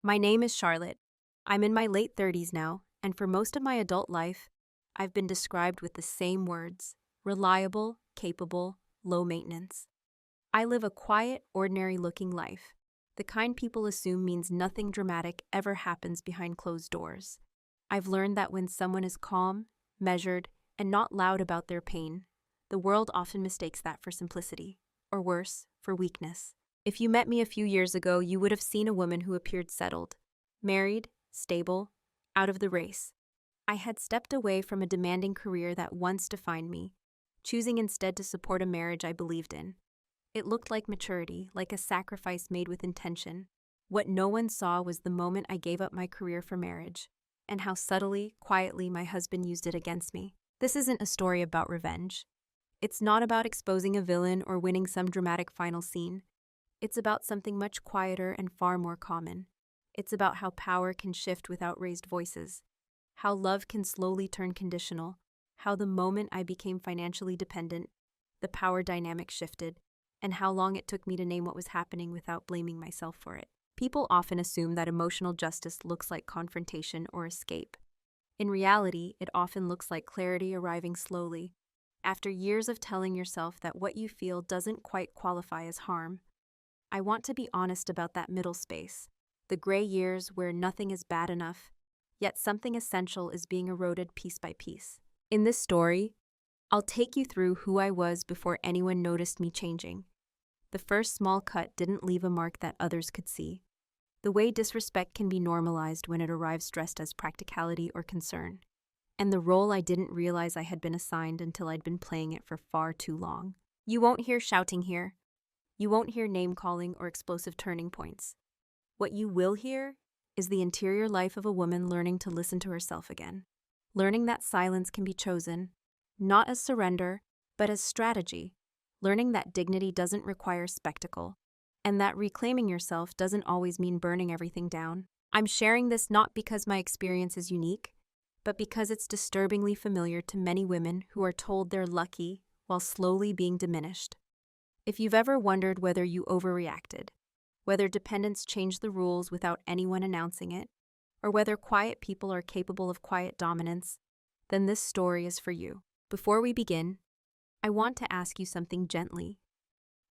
My name is Charlotte. I'm in my late 30s now, and for most of my adult life, I've been described with the same words: reliable, capable, low maintenance. I live a quiet, ordinary looking life, the kind people assume means nothing dramatic ever happens behind closed doors. I've learned that when someone is calm, measured, and not loud about their pain, the world often mistakes that for simplicity, or worse, for weakness. If you met me a few years ago, you would have seen a woman who appeared settled, married, stable, out of the race. I had stepped away from a demanding career that once defined me, choosing instead to support a marriage I believed in. It looked like maturity, like a sacrifice made with intention. What no one saw was the moment I gave up my career for marriage, and how subtly, quietly my husband used it against me. This isn't a story about revenge. It's not about exposing a villain or winning some dramatic final scene. It's about something much quieter and far more common. It's about how power can shift without raised voices, how love can slowly turn conditional, how the moment I became financially dependent, the power dynamic shifted, and how long it took me to name what was happening without blaming myself for it. People often assume that emotional justice looks like confrontation or escape. In reality, it often looks like clarity arriving slowly, after years of telling yourself that what you feel doesn't quite qualify as harm. I want to be honest about that middle space, the gray years where nothing is bad enough, yet something essential is being eroded piece by piece. In this story, I'll take you through who I was before anyone noticed me changing. The first small cut didn't leave a mark that others could see. The way disrespect can be normalized when it arrives dressed as practicality or concern. And the role I didn't realize I had been assigned until I'd been playing it for far too long. You won't hear shouting here. You won't hear name-calling or explosive turning points. What you will hear is the interior life of a woman learning to listen to herself again. Learning that silence can be chosen, not as surrender, but as strategy. Learning that dignity doesn't require spectacle, and that reclaiming yourself doesn't always mean burning everything down. I'm sharing this not because my experience is unique, but because it's disturbingly familiar to many women who are told they're lucky while slowly being diminished. If you've ever wondered whether you overreacted, whether dependence changed the rules without anyone announcing it, or whether quiet people are capable of quiet dominance, then this story is for you. Before we begin, I want to ask you something gently.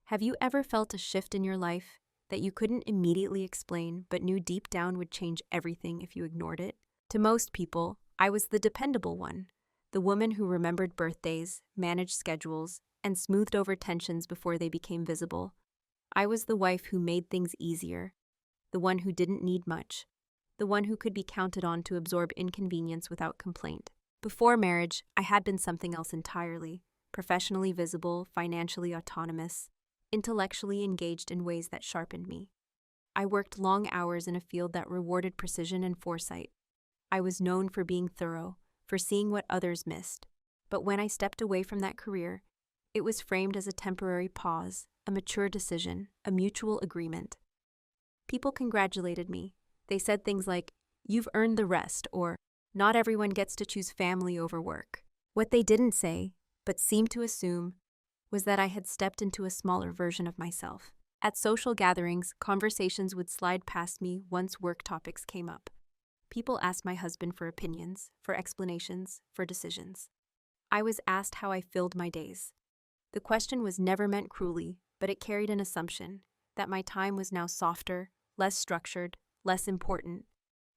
Have you ever felt a shift in your life that you couldn't immediately explain but knew deep down would change everything if you ignored it? To most people, I was the dependable one, the woman who remembered birthdays, managed schedules, and smoothed over tensions before they became visible. I was the wife who made things easier, the one who didn't need much, the one who could be counted on to absorb inconvenience without complaint. Before marriage, I had been something else entirely. Professionally visible, financially autonomous, intellectually engaged in ways that sharpened me. I worked long hours in a field that rewarded precision and foresight. I was known for being thorough, for seeing what others missed. But when I stepped away from that career, it was framed as a temporary pause, a mature decision, a mutual agreement. People congratulated me. They said things like, "You've earned the rest," or "Not everyone gets to choose family over work." What they didn't say, but seemed to assume, was that I had stepped into a smaller version of myself. At social gatherings, conversations would slide past me once work topics came up. People asked my husband for opinions, for explanations, for decisions. I was asked how I filled my days. The question was never meant cruelly, but it carried an assumption that my time was now softer, less structured, less important.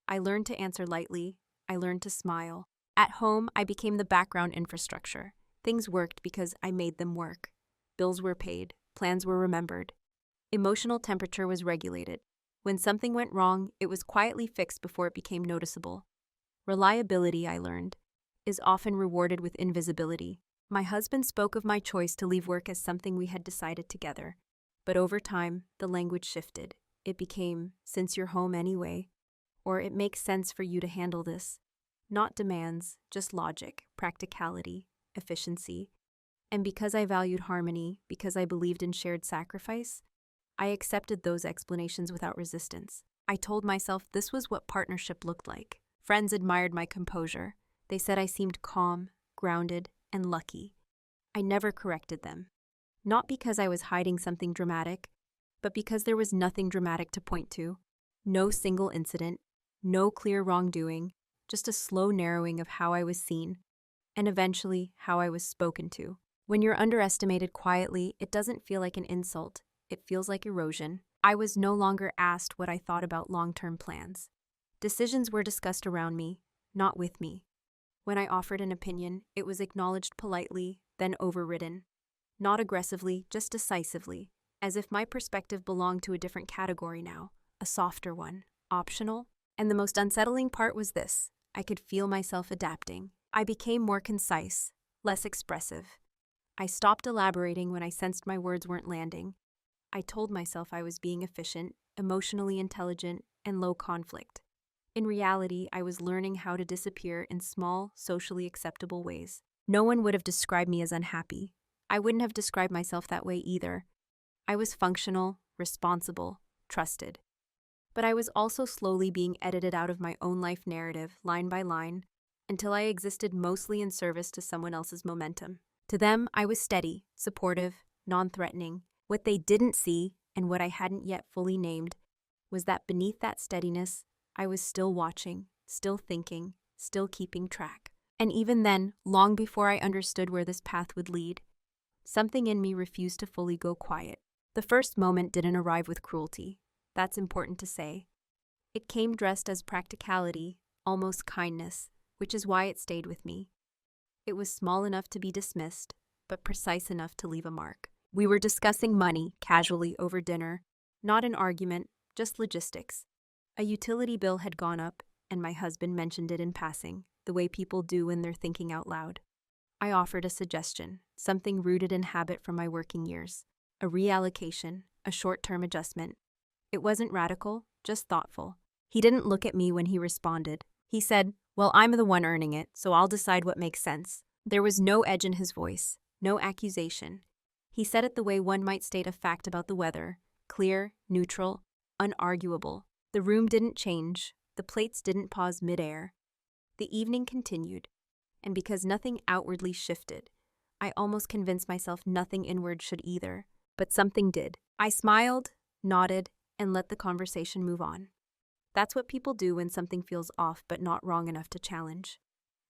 I learned to answer lightly. I learned to smile. At home, I became the background infrastructure. Things worked because I made them work. Bills were paid. Plans were remembered. Emotional temperature was regulated. When something went wrong, it was quietly fixed before it became noticeable. Reliability, I learned, is often rewarded with invisibility. My husband spoke of my choice to leave work as something we had decided together. But over time, the language shifted. It became, "Since you're home anyway," or "It makes sense for you to handle this." Not demands, just logic, practicality, efficiency. And because I valued harmony, because I believed in shared sacrifice, I accepted those explanations without resistance. I told myself this was what partnership looked like. Friends admired my composure. They said I seemed calm, grounded, and lucky. I never corrected them. Not because I was hiding something dramatic, but because there was nothing dramatic to point to. No single incident, no clear wrongdoing, just a slow narrowing of how I was seen, and eventually how I was spoken to. When you're underestimated quietly, it doesn't feel like an insult, it feels like erosion. I was no longer asked what I thought about long-term plans. Decisions were discussed around me, not with me. When I offered an opinion, it was acknowledged politely, then overridden. Not aggressively, just decisively, as if my perspective belonged to a different category now, a softer one, optional. And the most unsettling part was this: I could feel myself adapting. I became more concise, less expressive. I stopped elaborating when I sensed my words weren't landing. I told myself I was being efficient, emotionally intelligent, and low conflict. In reality, I was learning how to disappear in small, socially acceptable ways. No one would have described me as unhappy. I wouldn't have described myself that way either. I was functional, responsible, trusted. But I was also slowly being edited out of my own life narrative, line by line, until I existed mostly in service to someone else's momentum. To them, I was steady, supportive, non-threatening. What they didn't see, and what I hadn't yet fully named, was that beneath that steadiness, I was still watching, still thinking, still keeping track. And even then, long before I understood where this path would lead, something in me refused to fully go quiet. The first moment didn't arrive with cruelty. That's important to say. It came dressed as practicality, almost kindness, which is why it stayed with me. It was small enough to be dismissed, but precise enough to leave a mark. We were discussing money casually over dinner, not an argument, just logistics. A utility bill had gone up, and my husband mentioned it in passing, the way people do when they're thinking out loud. I offered a suggestion, something rooted in habit from my working years. A reallocation, a short-term adjustment. It wasn't radical, just thoughtful. He didn't look at me when he responded. He said, "Well, I'm the one earning it, so I'll decide what makes sense." There was no edge in his voice, no accusation. He said it the way one might state a fact about the weather, clear, neutral, unarguable. The room didn't change, the plates didn't pause midair. The evening continued, and because nothing outwardly shifted, I almost convinced myself nothing inward should either. But something did. I smiled, nodded, and let the conversation move on. That's what people do when something feels off but not wrong enough to challenge.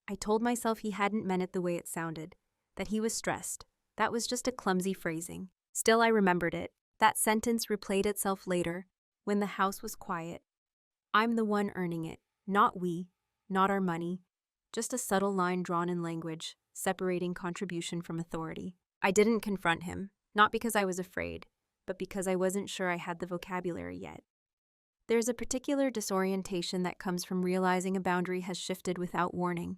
I told myself he hadn't meant it the way it sounded, that he was stressed. That was just a clumsy phrasing. Still, I remembered it. That sentence replayed itself later, when the house was quiet. I'm the one earning it, not we, not our money, just a subtle line drawn in language, separating contribution from authority. I didn't confront him, not because I was afraid, but because I wasn't sure I had the vocabulary yet. There's a particular disorientation that comes from realizing a boundary has shifted without warning.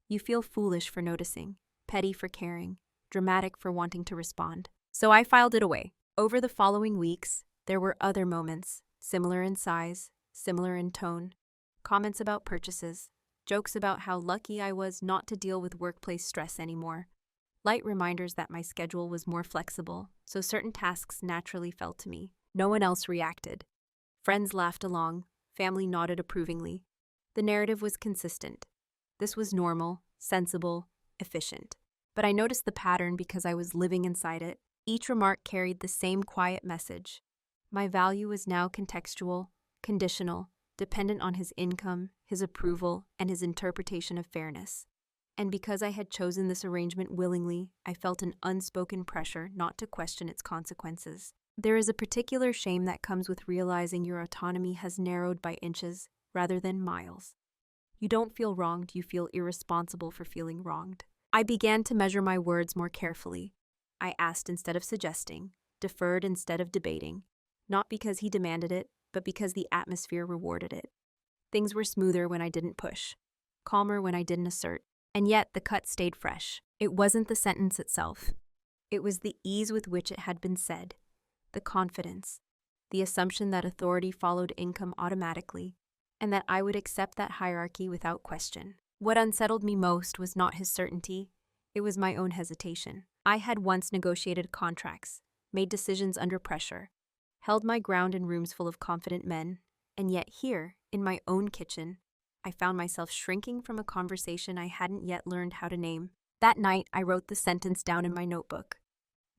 You feel foolish for noticing, petty for caring, dramatic for wanting to respond. So I filed it away. Over the following weeks, there were other moments, similar in size, similar in tone, comments about purchases, jokes about how lucky I was not to deal with workplace stress anymore, light reminders that my schedule was more flexible, so certain tasks naturally fell to me. No one else reacted. Friends laughed along, family nodded approvingly. The narrative was consistent. This was normal, sensible, efficient. But I noticed the pattern because I was living inside it. Each remark carried the same quiet message. My value was now contextual, conditional, dependent on his income, his approval, and his interpretation of fairness. And because I had chosen this arrangement willingly, I felt an unspoken pressure not to question its consequences. There is a particular shame that comes with realizing your autonomy has narrowed by inches rather than miles. You don't feel wronged, you feel irresponsible for feeling wronged. I began to measure my words more carefully. I asked instead of suggesting, deferred instead of debating, not because he demanded it, but because the atmosphere rewarded it. Things were smoother when I didn't push, calmer when I didn't assert, and yet the cut stayed fresh. It wasn't the sentence itself. It was the ease with which it had been said, the confidence, the assumption that authority followed income automatically, and that I would accept that hierarchy without question. What unsettled me most was not his certainty, it was my own hesitation. I had once negotiated contracts, made decisions under pressure, held my ground in rooms full of confident men, and yet here, in my own kitchen, I found myself shrinking from a conversation I hadn't yet learned how to name. That night, I wrote the sentence down in my notebook.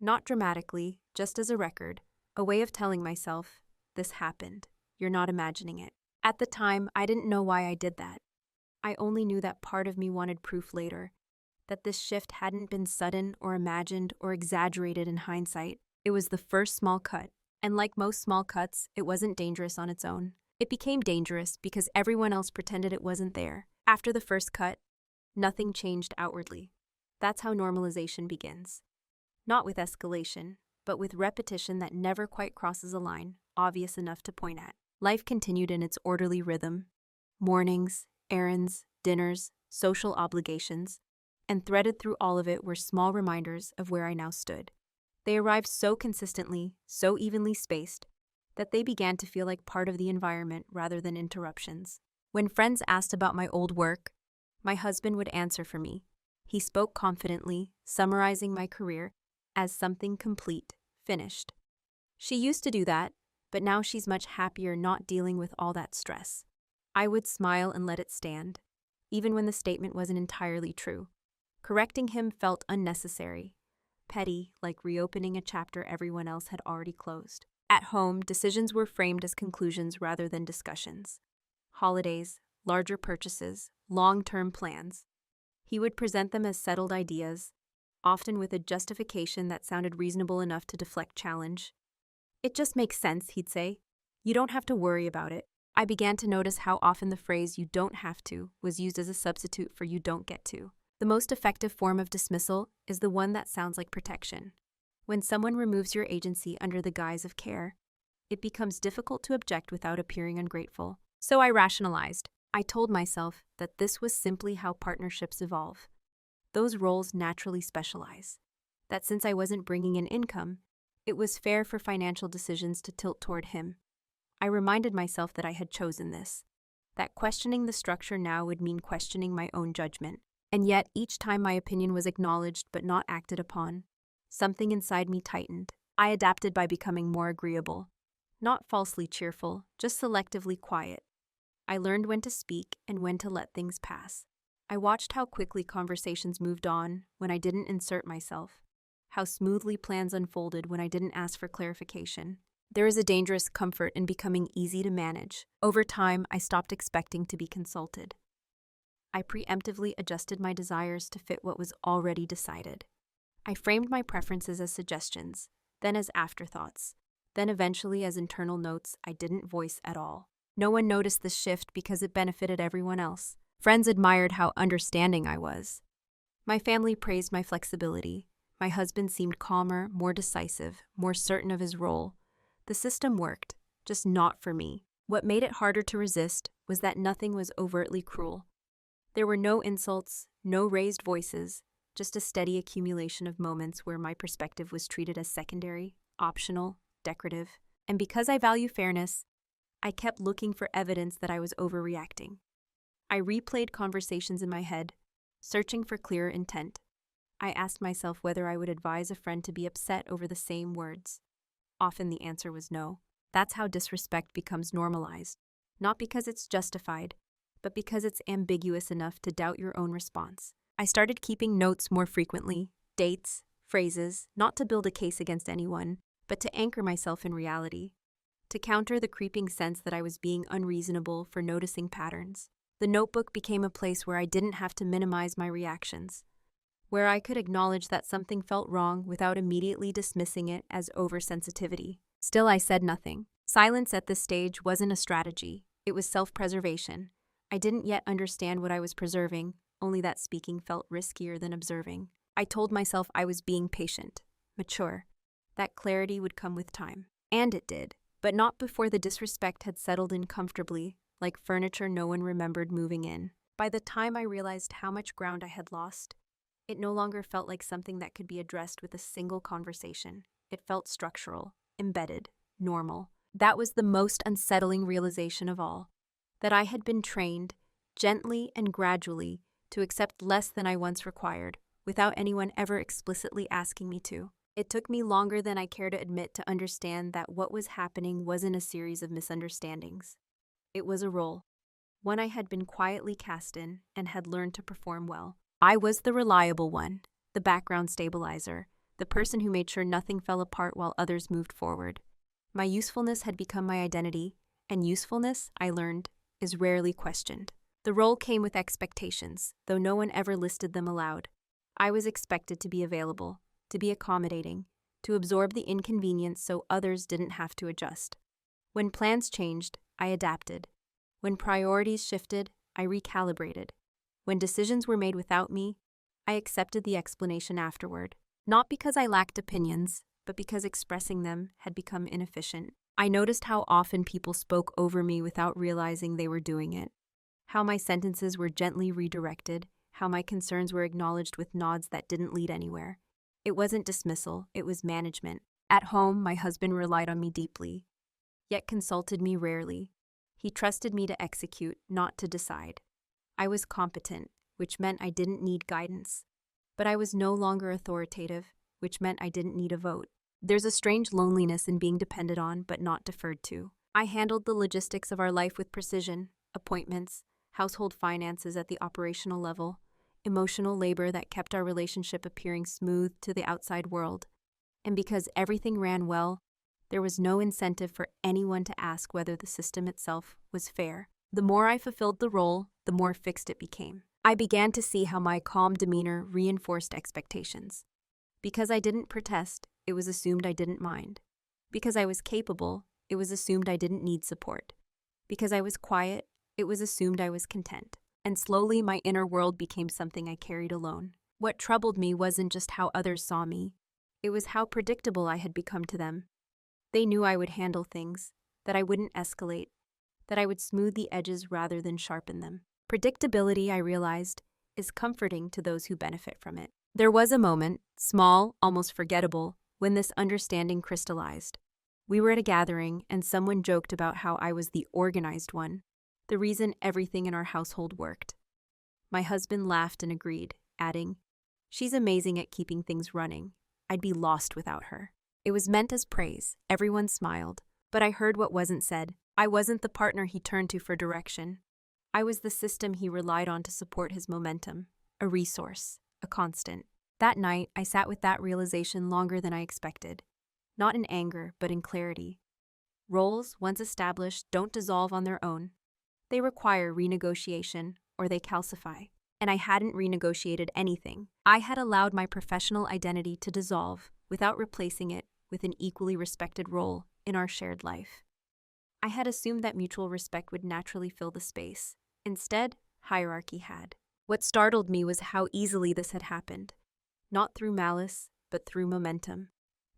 Not dramatically, just as a record, a way of telling myself, this happened. You're not imagining it. At the time, I didn't know why I did that. I only knew that part of me wanted proof later, that this shift hadn't been sudden or imagined or exaggerated in hindsight. It was the first small cut, and like most small cuts, it wasn't dangerous on its own. It became dangerous because everyone else pretended it wasn't there. After the first cut, nothing changed outwardly. That's how normalization begins. Not with escalation, but with repetition that never quite crosses a line, obvious enough to point at. Life continued in its orderly rhythm. Mornings, errands, dinners, social obligations, and threaded through all of it were small reminders of where I now stood. They arrived so consistently, so evenly spaced, that they began to feel like part of the environment rather than interruptions. When friends asked about my old work, my husband would answer for me. He spoke confidently, summarizing my career as something complete, finished. She used to do that, but now she's much happier not dealing with all that stress. I would smile and let it stand, even when the statement wasn't entirely true. Correcting him felt unnecessary, petty, like reopening a chapter everyone else had already closed. At home, decisions were framed as conclusions rather than discussions. Holidays, larger purchases, long-term plans. He would present them as settled ideas, often with a justification that sounded reasonable enough to deflect challenge. "It just makes sense," he'd say. "You don't have to worry about it." I began to notice how often the phrase "you don't have to" was used as a substitute for "you don't get to." The most effective form of dismissal is the one that sounds like protection. When someone removes your agency under the guise of care, it becomes difficult to object without appearing ungrateful. So I rationalized. I told myself that this was simply how partnerships evolve. Those roles naturally specialize. That since I wasn't bringing in income, it was fair for financial decisions to tilt toward him. I reminded myself that I had chosen this, that questioning the structure now would mean questioning my own judgment. And yet, each time my opinion was acknowledged but not acted upon, something inside me tightened. I adapted by becoming more agreeable. Not falsely cheerful, just selectively quiet. I learned when to speak and when to let things pass. I watched how quickly conversations moved on when I didn't insert myself, how smoothly plans unfolded when I didn't ask for clarification. There is a dangerous comfort in becoming easy to manage. Over time, I stopped expecting to be consulted. I preemptively adjusted my desires to fit what was already decided. I framed my preferences as suggestions, then as afterthoughts, then eventually as internal notes I didn't voice at all. No one noticed this shift because it benefited everyone else. Friends admired how understanding I was. My family praised my flexibility. My husband seemed calmer, more decisive, more certain of his role. The system worked, just not for me. What made it harder to resist was that nothing was overtly cruel. There were no insults, no raised voices, just a steady accumulation of moments where my perspective was treated as secondary, optional, decorative. And because I value fairness, I kept looking for evidence that I was overreacting. I replayed conversations in my head, searching for clearer intent. I asked myself whether I would advise a friend to be upset over the same words. Often the answer was no. That's how disrespect becomes normalized, not because it's justified, but because it's ambiguous enough to doubt your own response. I started keeping notes more frequently, dates, phrases, not to build a case against anyone, but to anchor myself in reality, to counter the creeping sense that I was being unreasonable for noticing patterns. The notebook became a place where I didn't have to minimize my reactions, where I could acknowledge that something felt wrong without immediately dismissing it as oversensitivity. Still, I said nothing. Silence at this stage wasn't a strategy. It was self-preservation. I didn't yet understand what I was preserving, only that speaking felt riskier than observing. I told myself I was being patient, mature. That clarity would come with time. And it did, but not before the disrespect had settled in comfortably, like furniture no one remembered moving in. By the time I realized how much ground I had lost, it no longer felt like something that could be addressed with a single conversation. It felt structural, embedded, normal. That was the most unsettling realization of all, that I had been trained, gently and gradually, to accept less than I once required, without anyone ever explicitly asking me to. It took me longer than I care to admit to understand that what was happening wasn't a series of misunderstandings. It was a role, one I had been quietly cast in and had learned to perform well. I was the reliable one, the background stabilizer, the person who made sure nothing fell apart while others moved forward. My usefulness had become my identity, And usefulness, I learned, is rarely questioned. The role came with expectations, though no one ever listed them aloud. I was expected to be available, to be accommodating, to absorb the inconvenience so others didn't have to adjust. When plans changed, I adapted. When priorities shifted, I recalibrated. When decisions were made without me, I accepted the explanation afterward. Not because I lacked opinions, but because expressing them had become inefficient. I noticed how often people spoke over me without realizing they were doing it. How my sentences were gently redirected, how my concerns were acknowledged with nods that didn't lead anywhere. It wasn't dismissal, it was management. At home, my husband relied on me deeply, yet consulted me rarely. He trusted me to execute, not to decide. I was competent, which meant I didn't need guidance. But I was no longer authoritative, which meant I didn't need a vote. There's a strange loneliness in being depended on but not deferred to. I handled the logistics of our life with precision: appointments, household finances at the operational level, emotional labor that kept our relationship appearing smooth to the outside world. And because everything ran well, there was no incentive for anyone to ask whether the system itself was fair. The more I fulfilled the role, the more fixed it became. I began to see how my calm demeanor reinforced expectations. Because I didn't protest, it was assumed I didn't mind. Because I was capable, it was assumed I didn't need support. Because I was quiet, it was assumed I was content. And slowly my inner world became something I carried alone. What troubled me wasn't just how others saw me. It was how predictable I had become to them. They knew I would handle things, that I wouldn't escalate, that I would smooth the edges rather than sharpen them. Predictability, I realized, is comforting to those who benefit from it. There was a moment, small, almost forgettable, when this understanding crystallized. We were at a gathering, and someone joked about how I was the organized one, the reason everything in our household worked. My husband laughed and agreed, adding, "She's amazing at keeping things running. I'd be lost without her." It was meant as praise. Everyone smiled, but I heard what wasn't said. I wasn't the partner he turned to for direction. I was the system he relied on to support his momentum, a resource, a constant. That night, I sat with that realization longer than I expected. Not in anger, but in clarity. Roles, once established, don't dissolve on their own. They require renegotiation, or they calcify. And I hadn't renegotiated anything. I had allowed my professional identity to dissolve without replacing it with an equally respected role in our shared life. I had assumed that mutual respect would naturally fill the space. Instead, hierarchy had. What startled me was how easily this had happened. Not through malice, but through momentum.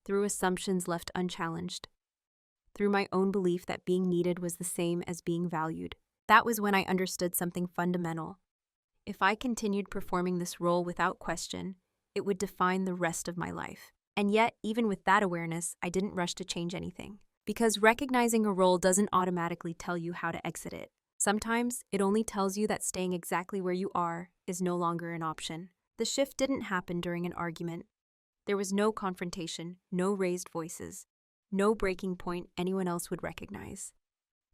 Through assumptions left unchallenged. Through my own belief that being needed was the same as being valued. That was when I understood something fundamental. If I continued performing this role without question, it would define the rest of my life. And yet, even with that awareness, I didn't rush to change anything. Because recognizing a role doesn't automatically tell you how to exit it. Sometimes, it only tells you that staying exactly where you are is no longer an option. The shift didn't happen during an argument. There was no confrontation, no raised voices, no breaking point anyone else would recognize.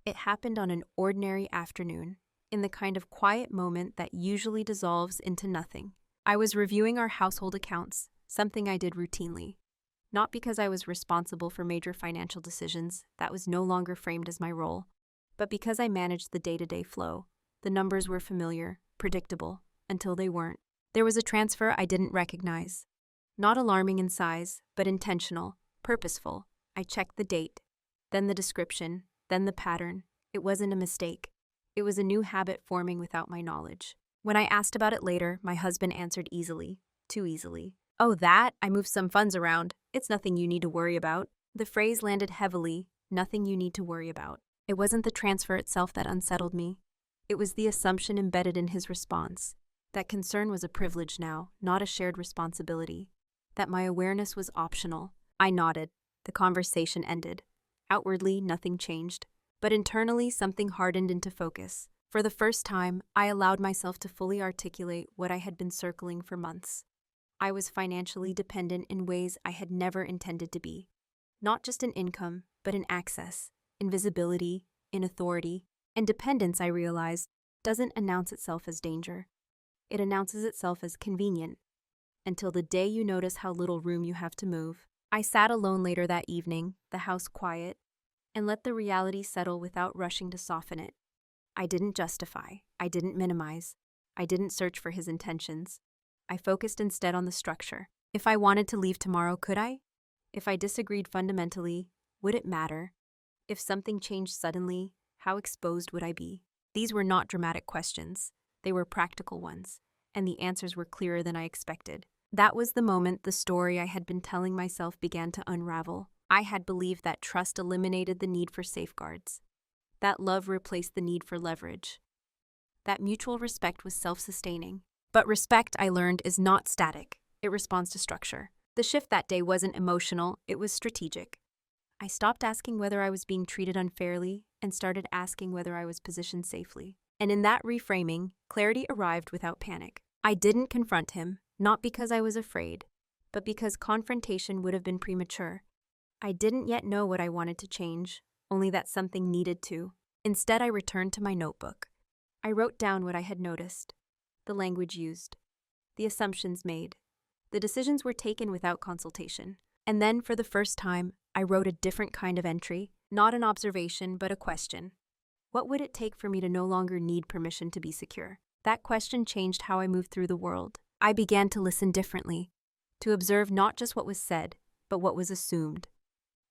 It happened on an ordinary afternoon, in the kind of quiet moment that usually dissolves into nothing. I was reviewing our household accounts, something I did routinely. Not because I was responsible for major financial decisions, that was no longer framed as my role, but because I managed the day-to-day flow. The numbers were familiar, predictable, until they weren't. There was a transfer I didn't recognize. Not alarming in size, but intentional, purposeful. I checked the date, then the description, then the pattern. It wasn't a mistake. It was a new habit forming without my knowledge. When I asked about it later, my husband answered easily, too easily. "Oh, that? I moved some funds around. It's nothing you need to worry about." The phrase landed heavily, "nothing you need to worry about." It wasn't the transfer itself that unsettled me. It was the assumption embedded in his response. That concern was a privilege now, not a shared responsibility. That my awareness was optional. I nodded. The conversation ended. Outwardly, nothing changed. But internally, something hardened into focus. For the first time, I allowed myself to fully articulate what I had been circling for months. I was financially dependent in ways I had never intended to be. Not just in income, but in access, in visibility, in authority. And dependence, I realized, doesn't announce itself as danger. It announces itself as convenient. Until the day you notice how little room you have to move. I sat alone later that evening, the house quiet, and let the reality settle without rushing to soften it. I didn't justify, I didn't minimize, I didn't search for his intentions. I focused instead on the structure. If I wanted to leave tomorrow, could I? If I disagreed fundamentally, would it matter? If something changed suddenly, how exposed would I be? These were not dramatic questions. They were practical ones, and the answers were clearer than I expected. That was the moment the story I had been telling myself began to unravel. I had believed that trust eliminated the need for safeguards, that love replaced the need for leverage, that mutual respect was self-sustaining. But respect, I learned, is not static. It responds to structure. The shift that day wasn't emotional, it was strategic. I stopped asking whether I was being treated unfairly and started asking whether I was positioned safely. And in that reframing, clarity arrived without panic. I didn't confront him, not because I was afraid, but because confrontation would have been premature. I didn't yet know what I wanted to change, only that something needed to. Instead, I returned to my notebook. I wrote down what I had noticed, the language used, the assumptions made. The decisions were taken without consultation. And then, for the first time, I wrote a different kind of entry, not an observation, but a question. What would it take for me to no longer need permission to be secure? That question changed how I moved through the world. I began to listen differently, to observe not just what was said, but what was assumed.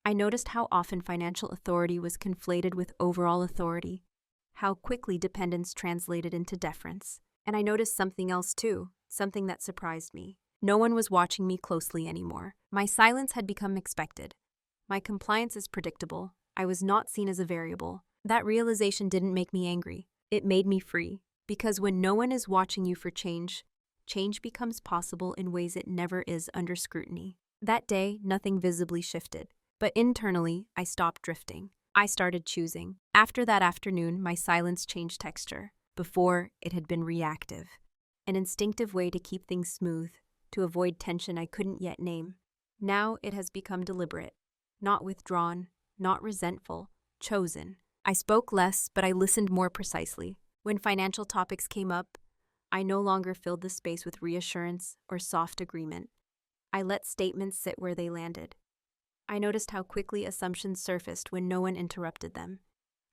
I noticed how often financial authority was conflated with overall authority, how quickly dependence translated into deference. And I noticed something else too, something that surprised me. No one was watching me closely anymore. My silence had become expected. My compliance is predictable. I was not seen as a variable. That realization didn't make me angry. It made me free. Because when no one is watching you for change, change becomes possible in ways it never is under scrutiny. That day, nothing visibly shifted. But internally, I stopped drifting. I started choosing. After that afternoon, my silence changed texture. Before, it had been reactive. An instinctive way to keep things smooth, to avoid tension I couldn't yet name. Now it has become deliberate. Not withdrawn, not resentful, chosen. I spoke less, but I listened more precisely. When financial topics came up, I no longer filled the space with reassurance or soft agreement. I let statements sit where they landed. I noticed how quickly assumptions surfaced when no one interrupted them,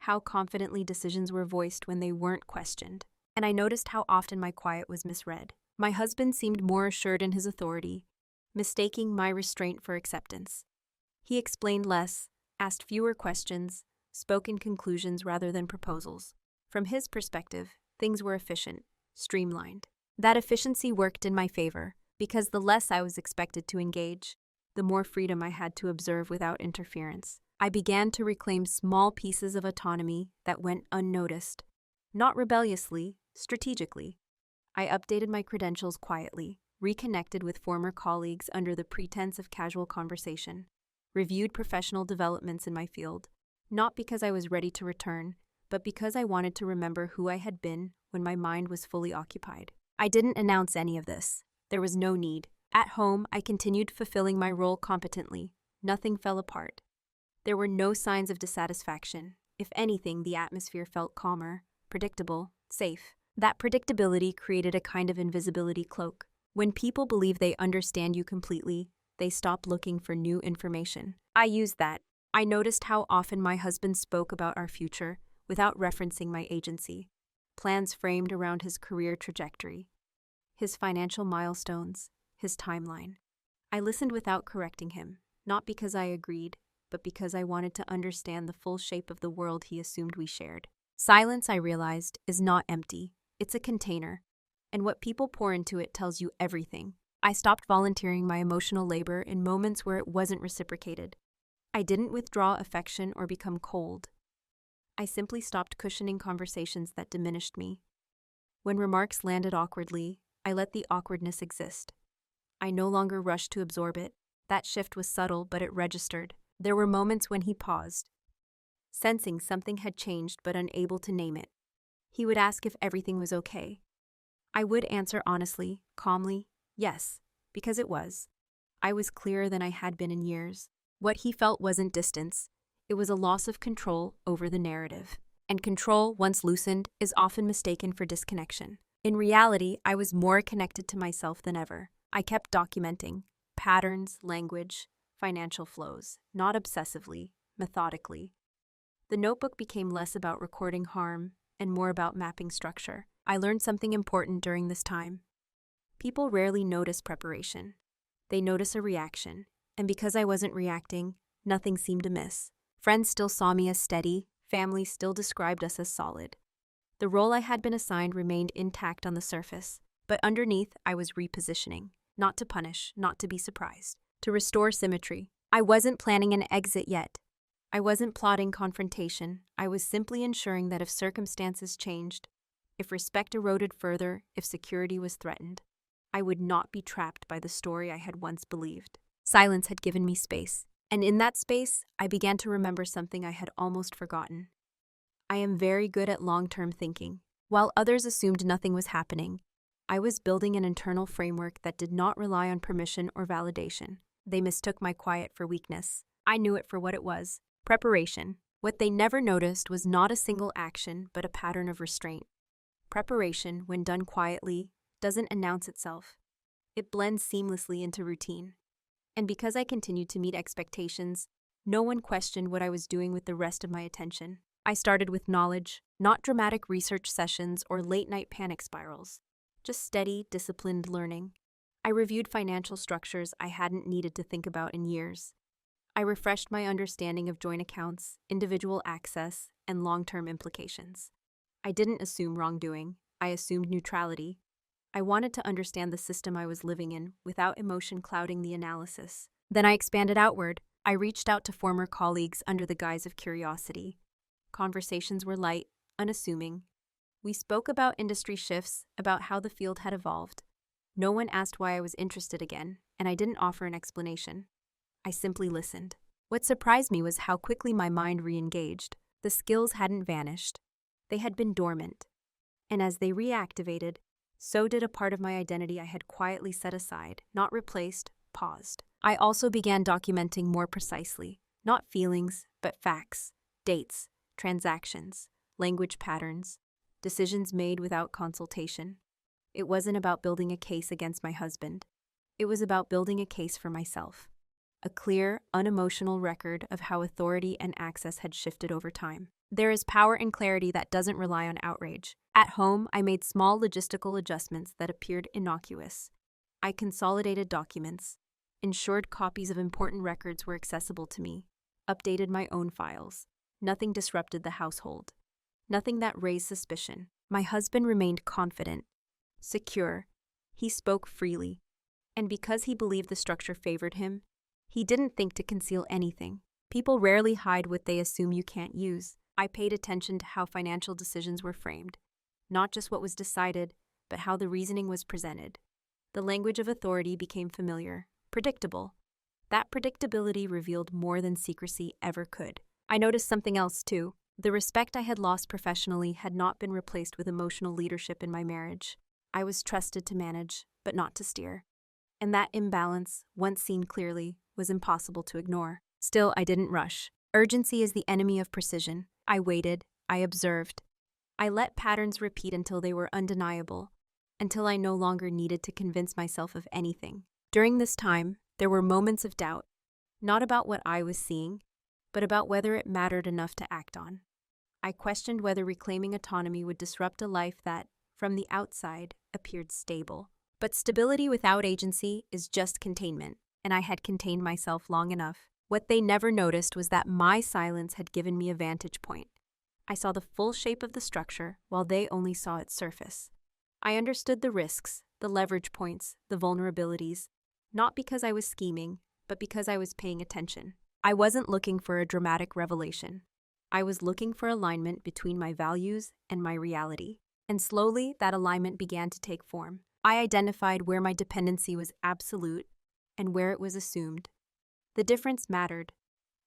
how confidently decisions were voiced when they weren't questioned. And I noticed how often my quiet was misread. My husband seemed more assured in his authority, mistaking my restraint for acceptance. He explained less, asked fewer questions, spoke in conclusions rather than proposals. From his perspective, things were efficient, streamlined. That efficiency worked in my favor, because the less I was expected to engage, the more freedom I had to observe without interference. I began to reclaim small pieces of autonomy that went unnoticed, not rebelliously, strategically. I updated my credentials quietly, reconnected with former colleagues under the pretense of casual conversation, reviewed professional developments in my field, not because I was ready to return, but because I wanted to remember who I had been when my mind was fully occupied. I didn't announce any of this. There was no need. At home, I continued fulfilling my role competently. Nothing fell apart. There were no signs of dissatisfaction. If anything, the atmosphere felt calmer, predictable, safe. That predictability created a kind of invisibility cloak. When people believe they understand you completely, they stop looking for new information. I used that. I noticed how often my husband spoke about our future without referencing my agency. Plans framed around his career trajectory, his financial milestones, his timeline. I listened without correcting him, not because I agreed, but because I wanted to understand the full shape of the world he assumed we shared. Silence, I realized, is not empty. It's a container, and what people pour into it tells you everything. I stopped volunteering my emotional labor in moments where it wasn't reciprocated. I didn't withdraw affection or become cold. I simply stopped cushioning conversations that diminished me. When remarks landed awkwardly, I let the awkwardness exist. I no longer rushed to absorb it. That shift was subtle, but it registered. There were moments when he paused, sensing something had changed but unable to name it. He would ask if everything was okay. I would answer honestly, calmly, yes, because it was. I was clearer than I had been in years. What he felt wasn't distance. It was a loss of control over the narrative. And control, once loosened, is often mistaken for disconnection. In reality, I was more connected to myself than ever. I kept documenting patterns, language, financial flows, not obsessively, methodically. The notebook became less about recording harm and more about mapping structure. I learned something important during this time. People rarely notice preparation. They notice a reaction, and because I wasn't reacting, nothing seemed amiss. Friends still saw me as steady, family still described us as solid. The role I had been assigned remained intact on the surface, but underneath I was repositioning, not to punish, not to be surprised, to restore symmetry. I wasn't planning an exit yet. I wasn't plotting confrontation. I was simply ensuring that if circumstances changed, if respect eroded further, if security was threatened, I would not be trapped by the story I had once believed. Silence had given me space, and in that space, I began to remember something I had almost forgotten. I am very good at long-term thinking. While others assumed nothing was happening, I was building an internal framework that did not rely on permission or validation. They mistook my quiet for weakness. I knew it for what it was: preparation. What they never noticed was not a single action, but a pattern of restraint. Preparation, when done quietly, doesn't announce itself. It blends seamlessly into routine. And because I continued to meet expectations, no one questioned what I was doing with the rest of my attention. I started with knowledge, not dramatic research sessions or late-night panic spirals, just steady, disciplined learning. I reviewed financial structures I hadn't needed to think about in years. I refreshed my understanding of joint accounts, individual access, and long-term implications. I didn't assume wrongdoing. I assumed neutrality. I wanted to understand the system I was living in without emotion clouding the analysis. Then I expanded outward. I reached out to former colleagues under the guise of curiosity. Conversations were light, unassuming. We spoke about industry shifts, about how the field had evolved. No one asked why I was interested again, and I didn't offer an explanation. I simply listened. What surprised me was how quickly my mind re-engaged. The skills hadn't vanished. They had been dormant. And as they reactivated, so did a part of my identity I had quietly set aside, not replaced, paused. I also began documenting more precisely, not feelings, but facts, dates, transactions, language patterns, decisions made without consultation. It wasn't about building a case against my husband. It was about building a case for myself. A clear, unemotional record of how authority and access had shifted over time. There is power in clarity that doesn't rely on outrage. At home, I made small logistical adjustments that appeared innocuous. I consolidated documents, ensured copies of important records were accessible to me, updated my own files. Nothing disrupted the household. Nothing that raised suspicion. My husband remained confident, secure. He spoke freely. And because he believed the structure favored him, he didn't think to conceal anything. People rarely hide what they assume you can't use. I paid attention to how financial decisions were framed, not just what was decided, but how the reasoning was presented. The language of authority became familiar, predictable. That predictability revealed more than secrecy ever could. I noticed something else, too. The respect I had lost professionally had not been replaced with emotional leadership in my marriage. I was trusted to manage, but not to steer. And that imbalance, once seen clearly, was impossible to ignore. Still, I didn't rush. Urgency is the enemy of precision. I waited. I observed. I let patterns repeat until they were undeniable, until I no longer needed to convince myself of anything. During this time, there were moments of doubt, not about what I was seeing, but about whether it mattered enough to act on. I questioned whether reclaiming autonomy would disrupt a life that, from the outside, appeared stable. But stability without agency is just containment, and I had contained myself long enough. What they never noticed was that my silence had given me a vantage point. I saw the full shape of the structure, while they only saw its surface. I understood the risks, the leverage points, the vulnerabilities, not because I was scheming, but because I was paying attention. I wasn't looking for a dramatic revelation. I was looking for alignment between my values and my reality. And slowly, that alignment began to take form. I identified where my dependency was absolute and where it was assumed. The difference mattered.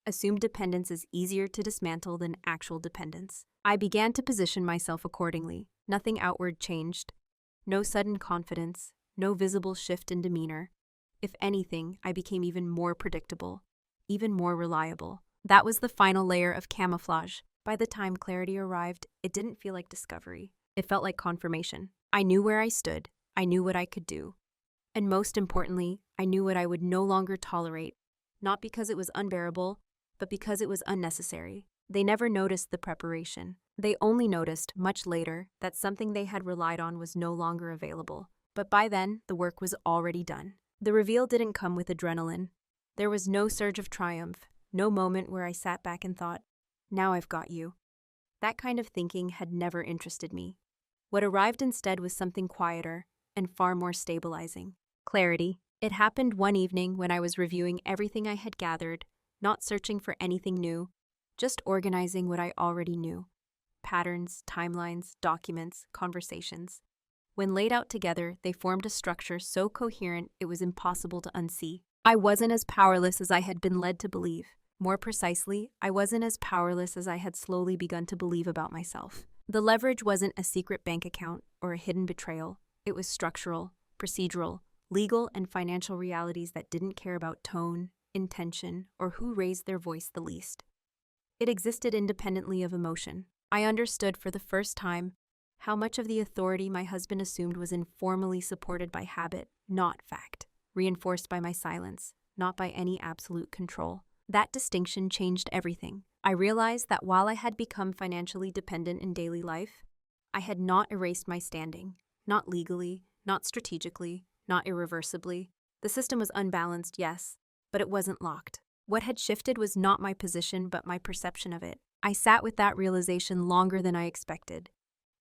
Assumed dependence is easier to dismantle than actual dependence. I began to position myself accordingly. Nothing outward changed. No sudden confidence, no visible shift in demeanor. If anything, I became even more predictable, even more reliable. That was the final layer of camouflage. By the time clarity arrived, it didn't feel like discovery. It felt like confirmation. I knew where I stood. I knew what I could do. And most importantly, I knew what I would no longer tolerate, not because it was unbearable, but because it was unnecessary. They never noticed the preparation. They only noticed, much later, that something they had relied on was no longer available. But by then, the work was already done. The reveal didn't come with adrenaline. There was no surge of triumph, no moment where I sat back and thought, now I've got you. That kind of thinking had never interested me. What arrived instead was something quieter and far more stabilizing. Clarity. It happened one evening when I was reviewing everything I had gathered, not searching for anything new, just organizing what I already knew. Patterns, timelines, documents, conversations. When laid out together, they formed a structure so coherent it was impossible to unsee. I wasn't as powerless as I had been led to believe. More precisely, I wasn't as powerless as I had slowly begun to believe about myself. The leverage wasn't a secret bank account or a hidden betrayal. It was structural, procedural, legal and financial realities that didn't care about tone, intention, or who raised their voice the least. It existed independently of emotion. I understood for the first time how much of the authority my husband assumed was informally supported by habit, not fact, reinforced by my silence, not by any absolute control. That distinction changed everything. I realized that while I had become financially dependent in daily life, I had not erased my standing, not legally, not strategically, not irreversibly. The system was unbalanced, yes, but it wasn't locked. What had shifted was not my position, but my perception of it. I sat with that realization longer than I expected,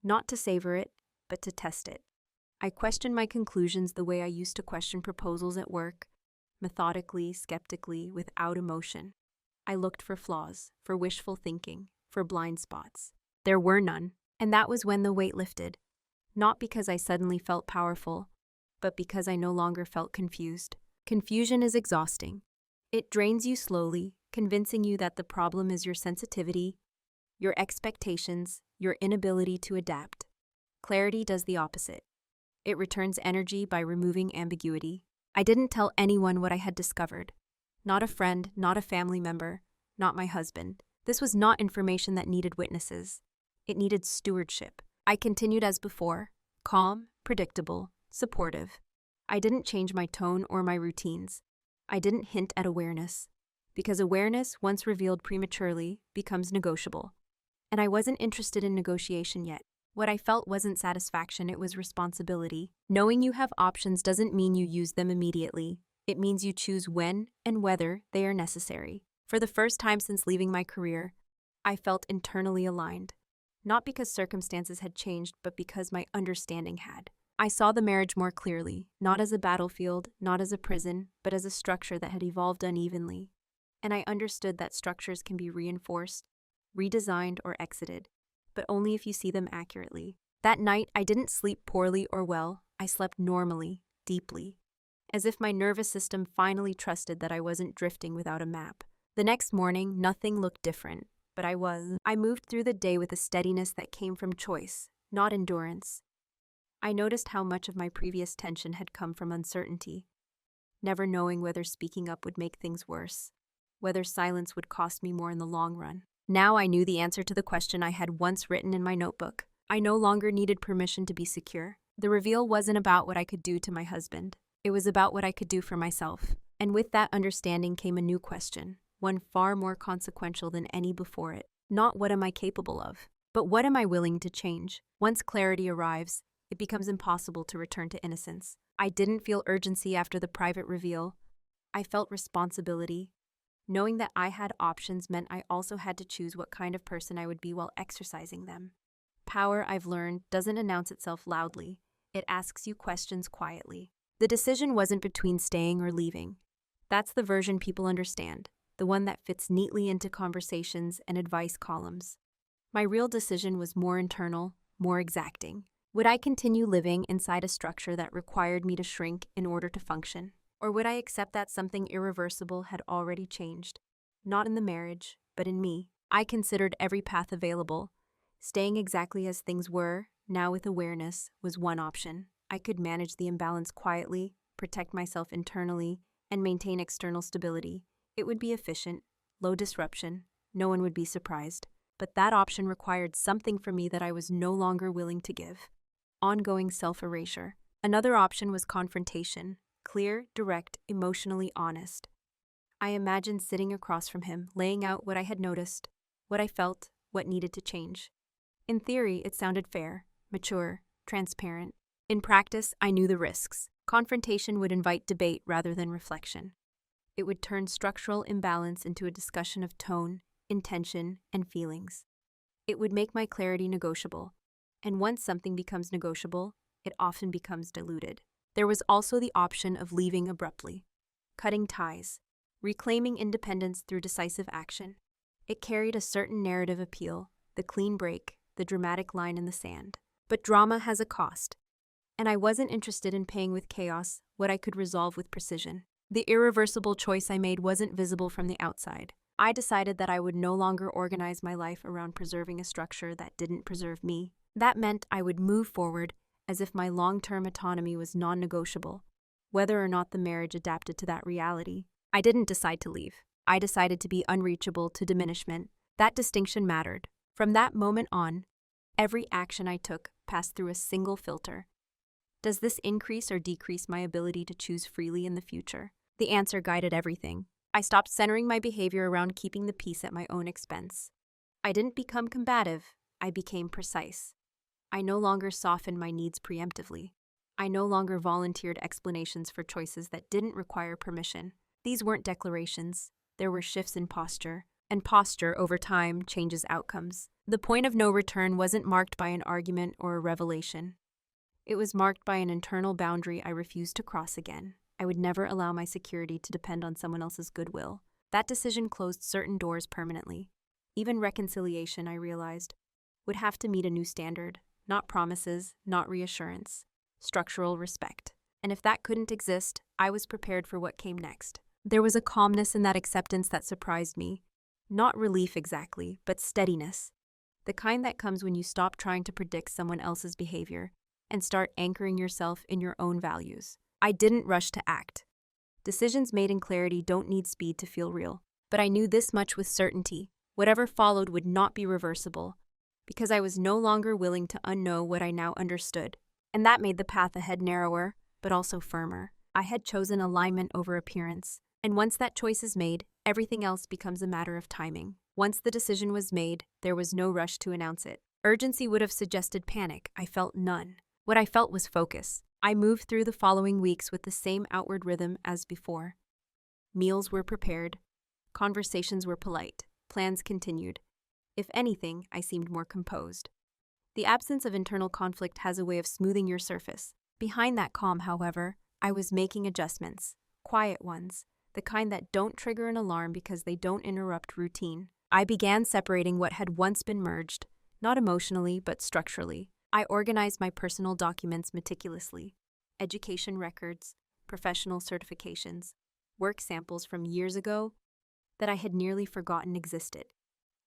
not to savor it, but to test it. I questioned my conclusions the way I used to question proposals at work, methodically, skeptically, without emotion. I looked for flaws, for wishful thinking, for blind spots. There were none, and that was when the weight lifted. Not because I suddenly felt powerful, but because I no longer felt confused. Confusion is exhausting. It drains you slowly, convincing you that the problem is your sensitivity, your expectations, your inability to adapt. Clarity does the opposite. It returns energy by removing ambiguity. I didn't tell anyone what I had discovered. Not a friend, not a family member, not my husband. This was not information that needed witnesses. It needed stewardship. I continued as before, calm, predictable, supportive. I didn't change my tone or my routines. I didn't hint at awareness, because awareness, once revealed prematurely, becomes negotiable. And I wasn't interested in negotiation yet. What I felt wasn't satisfaction, it was responsibility. Knowing you have options doesn't mean you use them immediately. It means you choose when and whether they are necessary. For the first time since leaving my career, I felt internally aligned. Not because circumstances had changed, but because my understanding had. I saw the marriage more clearly, not as a battlefield, not as a prison, but as a structure that had evolved unevenly. And I understood that structures can be reinforced, redesigned, or exited, but only if you see them accurately. That night, I didn't sleep poorly or well. I slept normally, deeply, as if my nervous system finally trusted that I wasn't drifting without a map. The next morning, nothing looked different, but I was. I moved through the day with a steadiness that came from choice, not endurance. I noticed how much of my previous tension had come from uncertainty, never knowing whether speaking up would make things worse, whether silence would cost me more in the long run. Now I knew the answer to the question I had once written in my notebook. I no longer needed permission to be secure. The reveal wasn't about what I could do to my husband. It was about what I could do for myself. And with that understanding came a new question, one far more consequential than any before it. Not what am I capable of, but what am I willing to change? Once clarity arrives, it becomes impossible to return to innocence. I didn't feel urgency after the private reveal. I felt responsibility. Knowing that I had options meant I also had to choose what kind of person I would be while exercising them. Power, I've learned, doesn't announce itself loudly. It asks you questions quietly. The decision wasn't between staying or leaving. That's the version people understand, the one that fits neatly into conversations and advice columns. My real decision was more internal, more exacting. Would I continue living inside a structure that required me to shrink in order to function? Or would I accept that something irreversible had already changed? Not in the marriage, but in me. I considered every path available. Staying exactly as things were, now with awareness, was one option. I could manage the imbalance quietly, protect myself internally, and maintain external stability. It would be efficient, low disruption, no one would be surprised. But that option required something from me that I was no longer willing to give. Ongoing self-erasure. Another option was confrontation, clear, direct, emotionally honest. I imagined sitting across from him, laying out what I had noticed, what I felt, what needed to change. In theory, it sounded fair, mature, transparent. In practice, I knew the risks. Confrontation would invite debate rather than reflection. It would turn structural imbalance into a discussion of tone, intention, and feelings. It would make my clarity negotiable. And once something becomes negotiable, it often becomes diluted. There was also the option of leaving abruptly, cutting ties, reclaiming independence through decisive action. It carried a certain narrative appeal, the clean break, the dramatic line in the sand. But drama has a cost, and I wasn't interested in paying with chaos what I could resolve with precision. The irreversible choice I made wasn't visible from the outside. I decided that I would no longer organize my life around preserving a structure that didn't preserve me. That meant I would move forward as if my long-term autonomy was non-negotiable, whether or not the marriage adapted to that reality. I didn't decide to leave. I decided to be unreachable to diminishment. That distinction mattered. From that moment on, every action I took passed through a single filter. Does this increase or decrease my ability to choose freely in the future? The answer guided everything. I stopped centering my behavior around keeping the peace at my own expense. I didn't become combative. I became precise. I no longer softened my needs preemptively. I no longer volunteered explanations for choices that didn't require permission. These weren't declarations. There were shifts in posture, and posture, over time, changes outcomes. The point of no return wasn't marked by an argument or a revelation. It was marked by an internal boundary I refused to cross again. I would never allow my security to depend on someone else's goodwill. That decision closed certain doors permanently. Even reconciliation, I realized, would have to meet a new standard. Not promises, not reassurance, structural respect. And if that couldn't exist, I was prepared for what came next. There was a calmness in that acceptance that surprised me. Not relief exactly, but steadiness. The kind that comes when you stop trying to predict someone else's behavior and start anchoring yourself in your own values. I didn't rush to act. Decisions made in clarity don't need speed to feel real. But I knew this much with certainty. Whatever followed would not be reversible, because I was no longer willing to unknow what I now understood. And that made the path ahead narrower, but also firmer. I had chosen alignment over appearance. And once that choice is made, everything else becomes a matter of timing. Once the decision was made, there was no rush to announce it. Urgency would have suggested panic. I felt none. What I felt was focus. I moved through the following weeks with the same outward rhythm as before. Meals were prepared. Conversations were polite. Plans continued. If anything, I seemed more composed. The absence of internal conflict has a way of smoothing your surface. Behind that calm, however, I was making adjustments. Quiet ones. The kind that don't trigger an alarm because they don't interrupt routine. I began separating what had once been merged, not emotionally, but structurally. I organized my personal documents meticulously. Education records, professional certifications, work samples from years ago that I had nearly forgotten existed.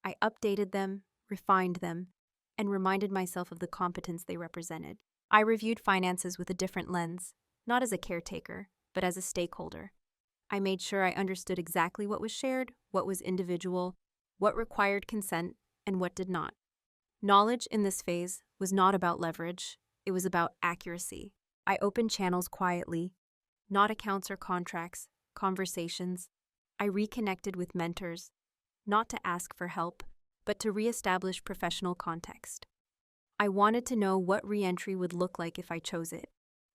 I updated them, refined them, and reminded myself of the competence they represented. I reviewed finances with a different lens, not as a caretaker, but as a stakeholder. I made sure I understood exactly what was shared, what was individual, what required consent, and what did not. Knowledge in this phase was not about leverage, it was about accuracy. I opened channels quietly, not accounts or contracts, conversations. I reconnected with mentors, not to ask for help, but to reestablish professional context. I wanted to know what re-entry would look like if I chose it.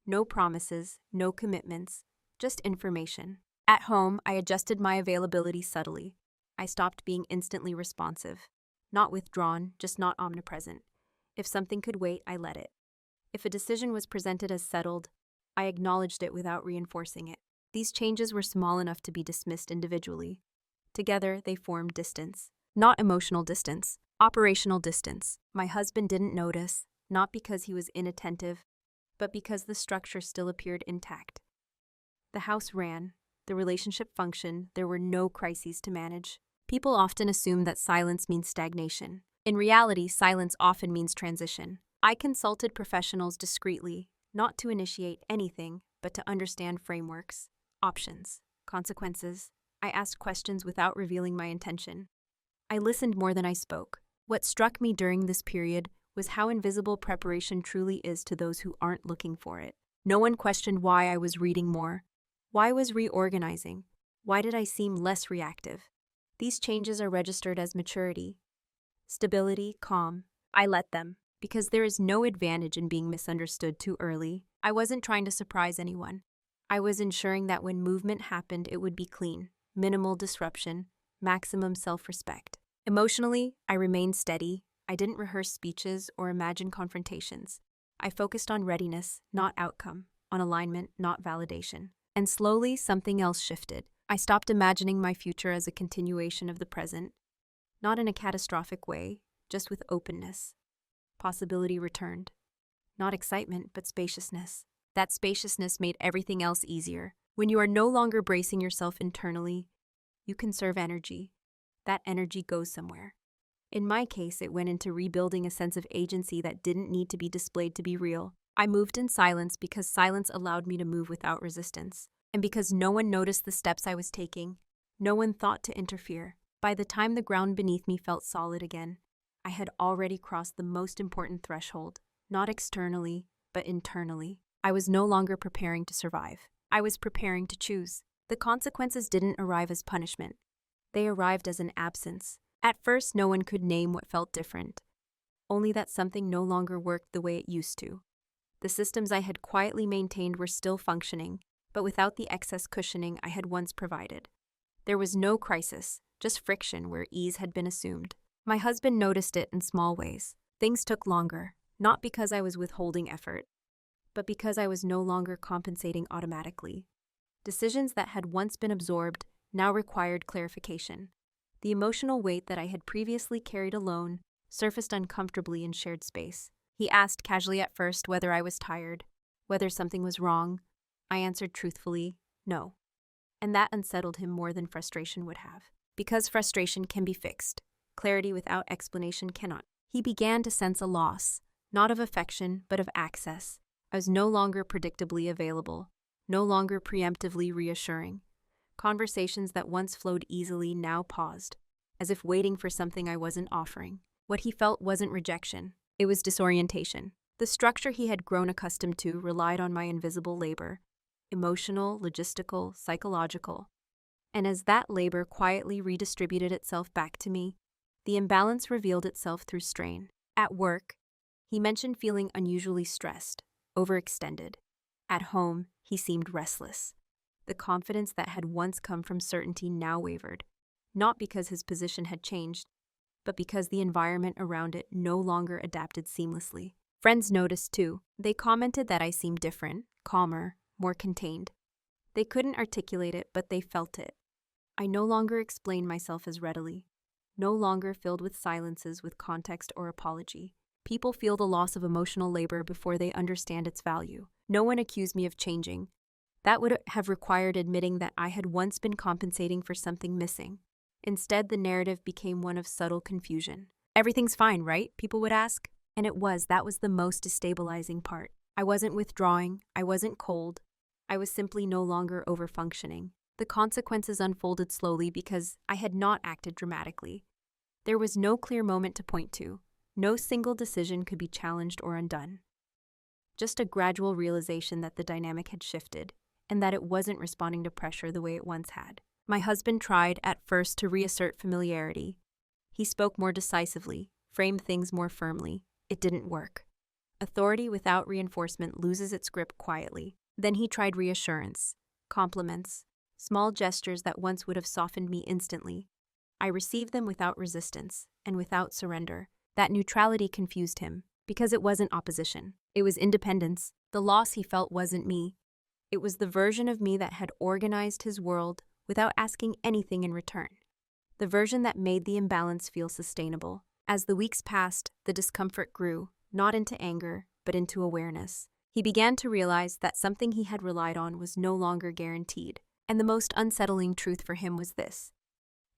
No promises, no commitments, just information. At home, I adjusted my availability subtly. I stopped being instantly responsive. Not withdrawn, just not omnipresent. If something could wait, I let it. If a decision was presented as settled, I acknowledged it without reinforcing it. These changes were small enough to be dismissed individually. Together, they formed distance. Not emotional distance, operational distance. My husband didn't notice, not because he was inattentive, but because the structure still appeared intact. The house ran, the relationship functioned, there were no crises to manage. People often assume that silence means stagnation. In reality, silence often means transition. I consulted professionals discreetly, not to initiate anything, but to understand frameworks, options, consequences. I asked questions without revealing my intention. I listened more than I spoke. What struck me during this period was how invisible preparation truly is to those who aren't looking for it. No one questioned why I was reading more. Why was reorganizing? Why did I seem less reactive? These changes are registered as maturity. stability, calm. I let them, because there is no advantage in being misunderstood too early. I wasn't trying to surprise anyone. I was ensuring that when movement happened, it would be clean, minimal disruption, maximum self-respect. Emotionally, I remained steady. I didn't rehearse speeches or imagine confrontations. I focused on readiness, not outcome, on alignment, not validation. And slowly, something else shifted. I stopped imagining my future as a continuation of the present, not in a catastrophic way, just with openness. Possibility returned. Not excitement, but spaciousness. That spaciousness made everything else easier. When you are no longer bracing yourself internally, you conserve energy. That energy goes somewhere. In my case, it went into rebuilding a sense of agency that didn't need to be displayed to be real. I moved in silence because silence allowed me to move without resistance. And because no one noticed the steps I was taking, no one thought to interfere. By the time the ground beneath me felt solid again, I had already crossed the most important threshold, not externally, but internally. I was no longer preparing to survive. I was preparing to choose. The consequences didn't arrive as punishment. They arrived as an absence. At first, no one could name what felt different, only that something no longer worked the way it used to. The systems I had quietly maintained were still functioning, but without the excess cushioning I had once provided. There was no crisis, just friction where ease had been assumed. My husband noticed it in small ways. Things took longer, not because I was withholding effort, but because I was no longer compensating automatically. Decisions that had once been absorbed now required clarification. The emotional weight that I had previously carried alone surfaced uncomfortably in shared space. He asked casually at first whether I was tired, whether something was wrong. I answered truthfully, no. And that unsettled him more than frustration would have. Because frustration can be fixed, clarity without explanation cannot. He began to sense a loss, not of affection, but of access. I was no longer predictably available, no longer preemptively reassuring. Conversations that once flowed easily now paused, as if waiting for something I wasn't offering. What he felt wasn't rejection, it was disorientation. The structure he had grown accustomed to relied on my invisible labor, emotional, logistical, psychological. And as that labor quietly redistributed itself back to me, the imbalance revealed itself through strain. At work, he mentioned feeling unusually stressed, overextended. At home, he seemed restless. The confidence that had once come from certainty now wavered, not because his position had changed, but because the environment around it no longer adapted seamlessly. Friends noticed too. They commented that I seemed different, calmer, more contained. They couldn't articulate it, but they felt it. I no longer explained myself as readily, no longer filled with silences with context or apology. People feel the loss of emotional labor before they understand its value. No one accused me of changing. That would have required admitting that I had once been compensating for something missing. Instead, the narrative became one of subtle confusion. Everything's fine, right? People would ask. And it was. That was the most destabilizing part. I wasn't withdrawing. I wasn't cold. I was simply no longer overfunctioning. The consequences unfolded slowly because I had not acted dramatically. There was no clear moment to point to. No single decision could be challenged or undone. Just a gradual realization that the dynamic had shifted, and that it wasn't responding to pressure the way it once had. My husband tried, at first, to reassert familiarity. He spoke more decisively, framed things more firmly. It didn't work. Authority without reinforcement loses its grip quietly. Then he tried reassurance, compliments, small gestures that once would have softened me instantly. I received them without resistance and without surrender. That neutrality confused him, because it wasn't opposition. It was independence. The loss he felt wasn't me. It was the version of me that had organized his world without asking anything in return. The version that made the imbalance feel sustainable. As the weeks passed, the discomfort grew, not into anger, but into awareness. He began to realize that something he had relied on was no longer guaranteed. And the most unsettling truth for him was this.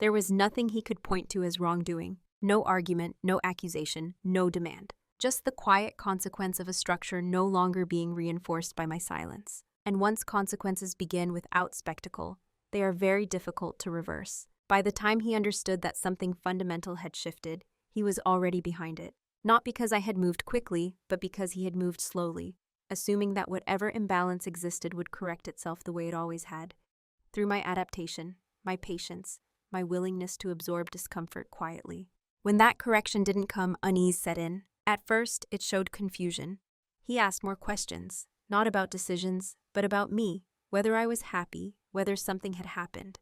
There was nothing he could point to as wrongdoing. No argument, no accusation, no demand. Just the quiet consequence of a structure no longer being reinforced by my silence. And once consequences begin without spectacle, they are very difficult to reverse. By the time he understood that something fundamental had shifted, he was already behind it. Not because I had moved quickly, but because he had moved slowly, assuming that whatever imbalance existed would correct itself the way it always had. Through my adaptation, my patience, my willingness to absorb discomfort quietly. When that correction didn't come, unease set in. At first, it showed confusion. He asked more questions, not about decisions, but about me, whether I was happy, whether something had happened,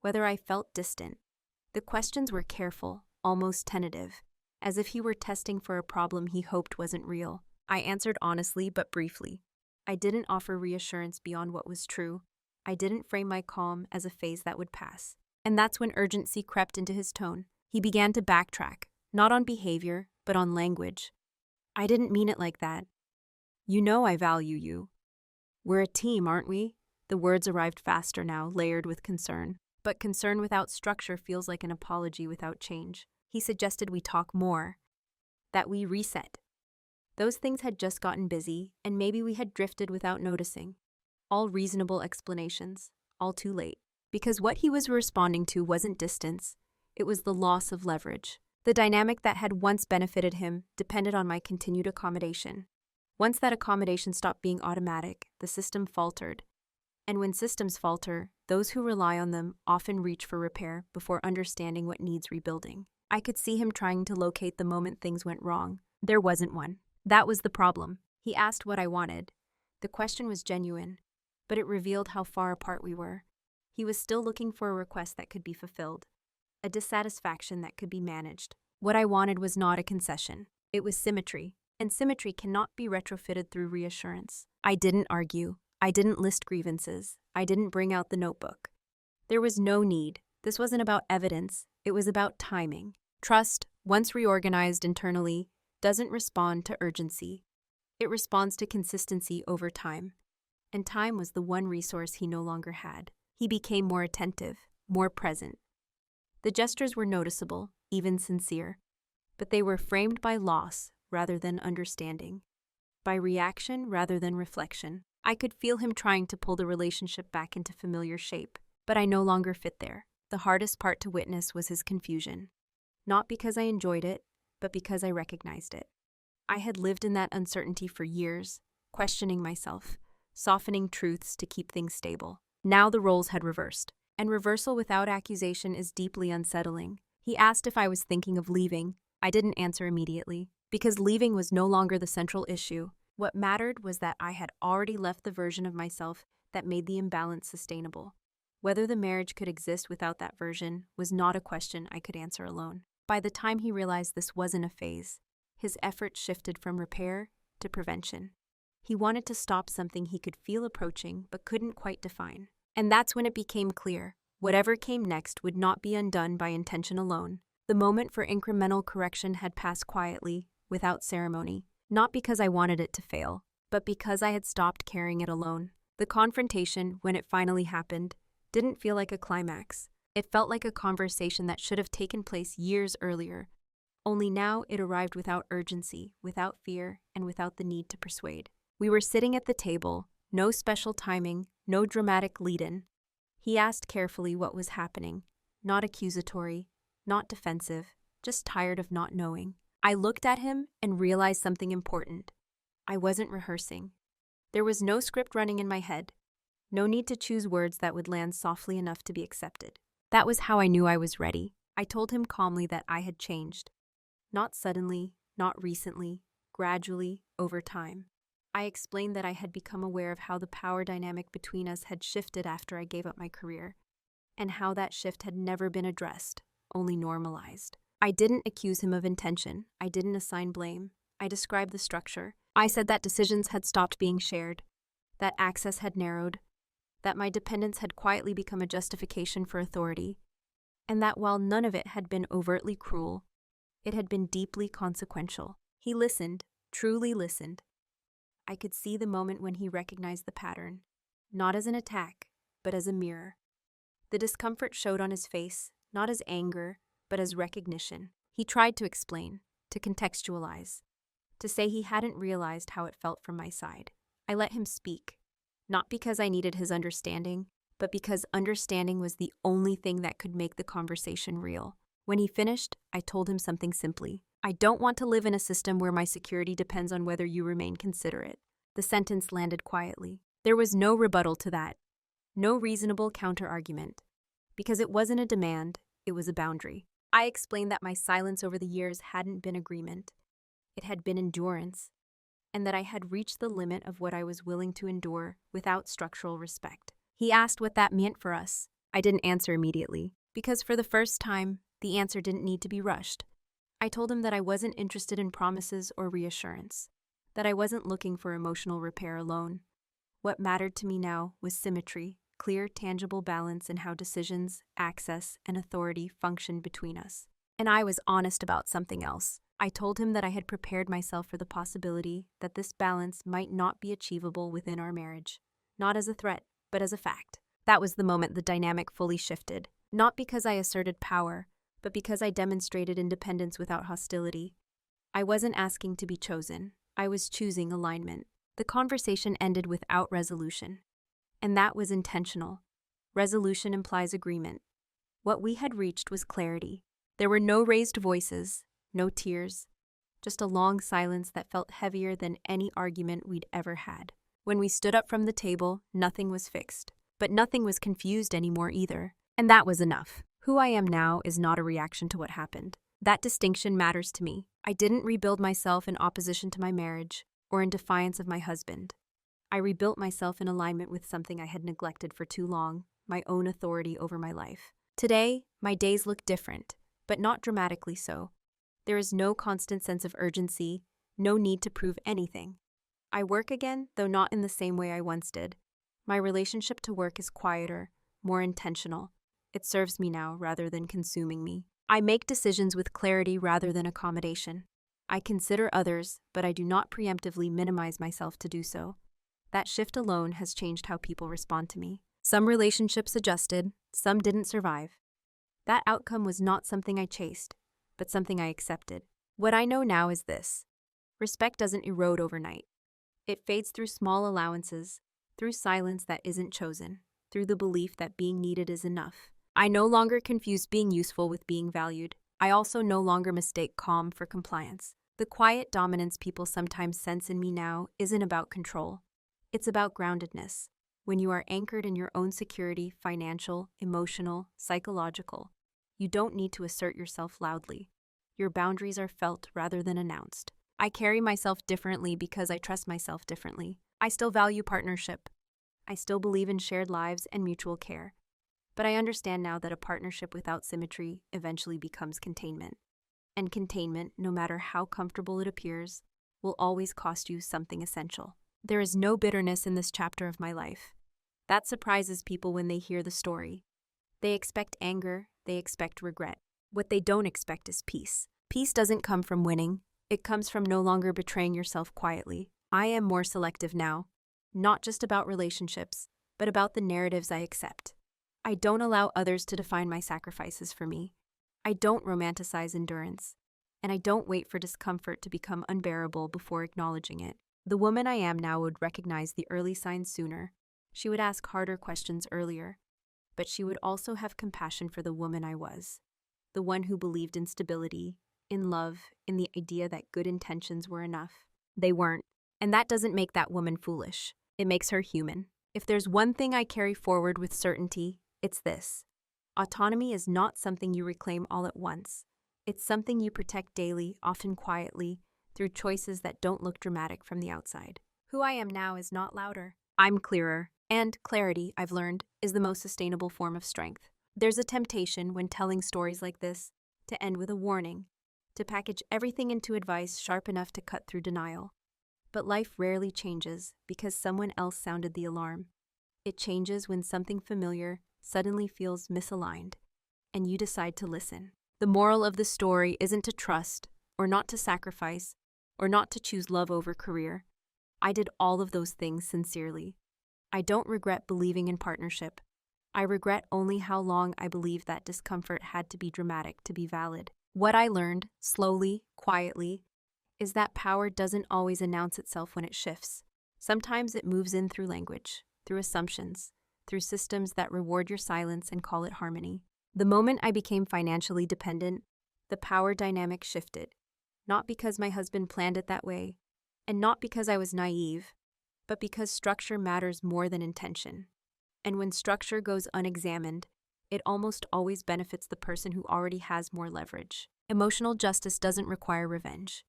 whether I felt distant. The questions were careful, almost tentative, as if he were testing for a problem he hoped wasn't real. I answered honestly but briefly. I didn't offer reassurance beyond what was true. I didn't frame my calm as a phase that would pass. And that's when urgency crept into his tone. He began to backtrack, not on behavior, but on language. I didn't mean it like that. You know I value you. We're a team, aren't we? The words arrived faster now, layered with concern. But concern without structure feels like an apology without change. He suggested we talk more, that we reset. Those things had just gotten busy, and maybe we had drifted without noticing. All reasonable explanations, all too late. Because what he was responding to wasn't distance, it was the loss of leverage. The dynamic that had once benefited him depended on my continued accommodation. Once that accommodation stopped being automatic, the system faltered. And when systems falter, those who rely on them often reach for repair before understanding what needs rebuilding. I could see him trying to locate the moment things went wrong. There wasn't one. That was the problem. He asked what I wanted. The question was genuine, but it revealed how far apart we were. He was still looking for a request that could be fulfilled, a dissatisfaction that could be managed. What I wanted was not a concession. It was symmetry, and symmetry cannot be retrofitted through reassurance. I didn't argue. I didn't list grievances. I didn't bring out the notebook. There was no need. This wasn't about evidence. It was about timing. Trust, once reorganized internally, doesn't respond to urgency. It responds to consistency over time. And time was the one resource he no longer had. He became more attentive, more present. The gestures were noticeable, even sincere, but they were framed by loss rather than understanding, by reaction rather than reflection. I could feel him trying to pull the relationship back into familiar shape, but I no longer fit there. The hardest part to witness was his confusion. Not because I enjoyed it, but because I recognized it. I had lived in that uncertainty for years, questioning myself, softening truths to keep things stable. Now the roles had reversed, and reversal without accusation is deeply unsettling. He asked if I was thinking of leaving. I didn't answer immediately, because leaving was no longer the central issue. What mattered was that I had already left the version of myself that made the imbalance sustainable. Whether the marriage could exist without that version was not a question I could answer alone. By the time he realized this wasn't a phase, his efforts shifted from repair to prevention. He wanted to stop something he could feel approaching but couldn't quite define. And that's when it became clear. Whatever came next would not be undone by intention alone. The moment for incremental correction had passed quietly, without ceremony, not because I wanted it to fail, but because I had stopped carrying it alone. The confrontation, when it finally happened, didn't feel like a climax. It felt like a conversation that should have taken place years earlier. Only now it arrived without urgency, without fear, and without the need to persuade. We were sitting at the table, no special timing, no dramatic lead-in. He asked carefully what was happening, not accusatory, not defensive, just tired of not knowing. I looked at him and realized something important. I wasn't rehearsing. There was no script running in my head, no need to choose words that would land softly enough to be accepted. That was how I knew I was ready. I told him calmly that I had changed. Not suddenly, not recently, gradually, over time. I explained that I had become aware of how the power dynamic between us had shifted after I gave up my career, and how that shift had never been addressed, only normalized. I didn't accuse him of intention. I didn't assign blame. I described the structure. I said that decisions had stopped being shared, that access had narrowed, that my dependence had quietly become a justification for authority, and that while none of it had been overtly cruel, it had been deeply consequential. He listened, truly listened. I could see the moment when he recognized the pattern, not as an attack, but as a mirror. The discomfort showed on his face, not as anger, but as recognition. He tried to explain, to contextualize, to say he hadn't realized how it felt from my side. I let him speak, not because I needed his understanding, but because understanding was the only thing that could make the conversation real. When he finished, I told him something simply. I don't want to live in a system where my security depends on whether you remain considerate. The sentence landed quietly. There was no rebuttal to that, no reasonable counter-argument, because it wasn't a demand, it was a boundary. I explained that my silence over the years hadn't been agreement, it had been endurance, and that I had reached the limit of what I was willing to endure without structural respect. He asked what that meant for us. I didn't answer immediately, because for the first time, the answer didn't need to be rushed. I told him that I wasn't interested in promises or reassurance, that I wasn't looking for emotional repair alone. What mattered to me now was symmetry, clear, tangible balance in how decisions, access, and authority functioned between us. And I was honest about something else. I told him that I had prepared myself for the possibility that this balance might not be achievable within our marriage, not as a threat, but as a fact. That was the moment the dynamic fully shifted, not because I asserted power, but because I demonstrated independence without hostility. I wasn't asking to be chosen, I was choosing alignment. The conversation ended without resolution, and that was intentional. Resolution implies agreement. What we had reached was clarity. There were no raised voices, no tears, just a long silence that felt heavier than any argument we'd ever had. When we stood up from the table, nothing was fixed, but nothing was confused anymore either, and that was enough. Who I am now is not a reaction to what happened. That distinction matters to me. I didn't rebuild myself in opposition to my marriage or in defiance of my husband. I rebuilt myself in alignment with something I had neglected for too long, my own authority over my life. Today, my days look different, but not dramatically so. There is no constant sense of urgency, no need to prove anything. I work again, though not in the same way I once did. My relationship to work is quieter, more intentional. It serves me now rather than consuming me. I make decisions with clarity rather than accommodation. I consider others, but I do not preemptively minimize myself to do so. That shift alone has changed how people respond to me. Some relationships adjusted, some didn't survive. That outcome was not something I chased, but something I accepted. What I know now is this: respect doesn't erode overnight. It fades through small allowances, through silence that isn't chosen, through the belief that being needed is enough. I no longer confuse being useful with being valued. I also no longer mistake calm for compliance. The quiet dominance people sometimes sense in me now isn't about control. It's about groundedness. When you are anchored in your own security, financial, emotional, psychological, you don't need to assert yourself loudly. Your boundaries are felt rather than announced. I carry myself differently because I trust myself differently. I still value partnership. I still believe in shared lives and mutual care. But I understand now that a partnership without symmetry eventually becomes containment. And containment, no matter how comfortable it appears, will always cost you something essential. There is no bitterness in this chapter of my life. That surprises people when they hear the story. They expect anger, they expect regret. What they don't expect is peace. Peace doesn't come from winning. It comes from no longer betraying yourself quietly. I am more selective now, not just about relationships, but about the narratives I accept. I don't allow others to define my sacrifices for me. I don't romanticize endurance, and I don't wait for discomfort to become unbearable before acknowledging it. The woman I am now would recognize the early signs sooner. She would ask harder questions earlier, but she would also have compassion for the woman I was, the one who believed in stability, in love, in the idea that good intentions were enough. They weren't, and that doesn't make that woman foolish. It makes her human. If there's one thing I carry forward with certainty, it's this: autonomy is not something you reclaim all at once. It's something you protect daily, often quietly, through choices that don't look dramatic from the outside. Who I am now is not louder. I'm clearer, and clarity, I've learned, is the most sustainable form of strength. There's a temptation when telling stories like this to end with a warning, to package everything into advice sharp enough to cut through denial. But life rarely changes because someone else sounded the alarm. It changes when something familiar suddenly feels misaligned, and you decide to listen. The moral of the story isn't to trust, or not to sacrifice, or not to choose love over career. I did all of those things sincerely. I don't regret believing in partnership. I regret only how long I believed that discomfort had to be dramatic to be valid. What I learned, slowly, quietly, is that power doesn't always announce itself when it shifts. Sometimes it moves in through language, through assumptions, through systems that reward your silence and call it harmony. The moment I became financially dependent, the power dynamic shifted. Not because my husband planned it that way, and not because I was naive, but because structure matters more than intention. And when structure goes unexamined, It almost always benefits the person who already has more leverage. Emotional justice doesn't require revenge.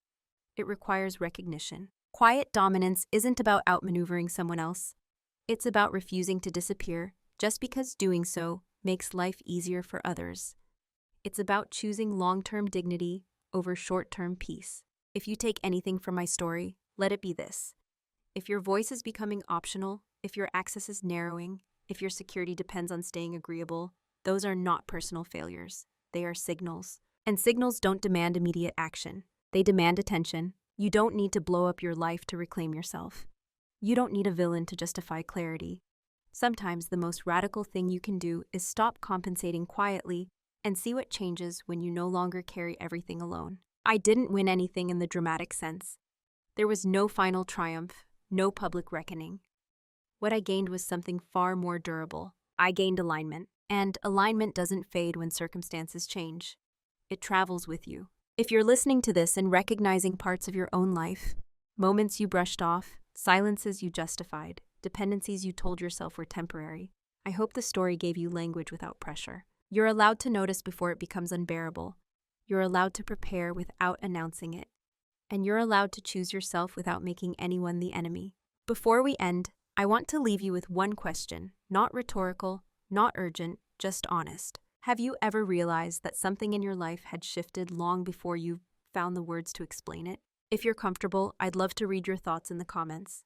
It requires recognition. Quiet dominance isn't about outmaneuvering someone else. It's about refusing to disappear just because doing so makes life easier for others. It's about choosing long-term dignity over short-term peace. If you take anything from my story, let it be this. If your voice is becoming optional, if your access is narrowing, if your security depends on staying agreeable, those are not personal failures. They are signals. And signals don't demand immediate action. They demand attention. You don't need to blow up your life to reclaim yourself. You don't need a villain to justify clarity. Sometimes the most radical thing you can do is stop compensating quietly and see what changes when you no longer carry everything alone. I didn't win anything in the dramatic sense. There was no final triumph, no public reckoning. What I gained was something far more durable. I gained alignment, and alignment doesn't fade when circumstances change. It travels with you. If you're listening to this and recognizing parts of your own life, moments you brushed off, silences you justified, dependencies you told yourself were temporary, I hope the story gave you language without pressure. You're allowed to notice before it becomes unbearable. You're allowed to prepare without announcing it. And you're allowed to choose yourself without making anyone the enemy. Before we end, I want to leave you with one question, not rhetorical, not urgent, just honest. Have you ever realized that something in your life had shifted long before you found the words to explain it? If you're comfortable, I'd love to read your thoughts in the comments.